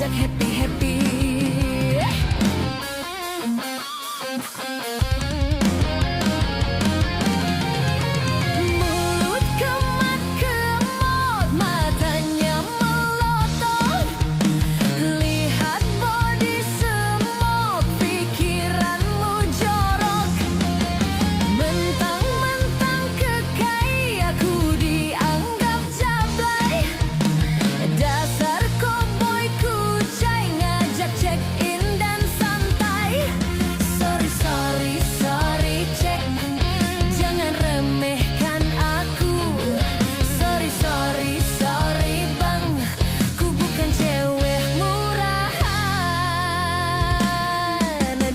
ngajak happy-happy. Mulut kemat-kemot, matanya melotot, lihat body semut, pikiranmu jorok. Mentang-mentang kekai, aku dianggap jablay. Dasar cowboy kucai, ngajak check in dan santai. Sorry cek, jangan remehkan aku. Sorry bang, ku bukan cewek murahan.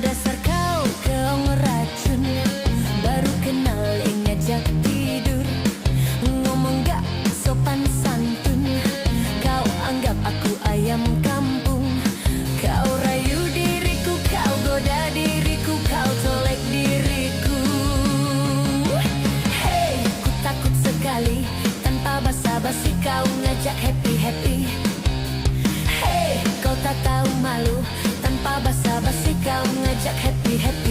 Dasar kau racun, baru kenal ngajak tidur. Ngomong gak sopan santun, kau anggap aku ayam kampung. Kau rayu diriku, kau goda diriku, kau tolek diriku. Hey, ku takut sekali, tanpa basa-basi kau ngajak happy-happy. Hey, kau tak tahu malu, tanpa basa-basi kau ngajak happy-happy.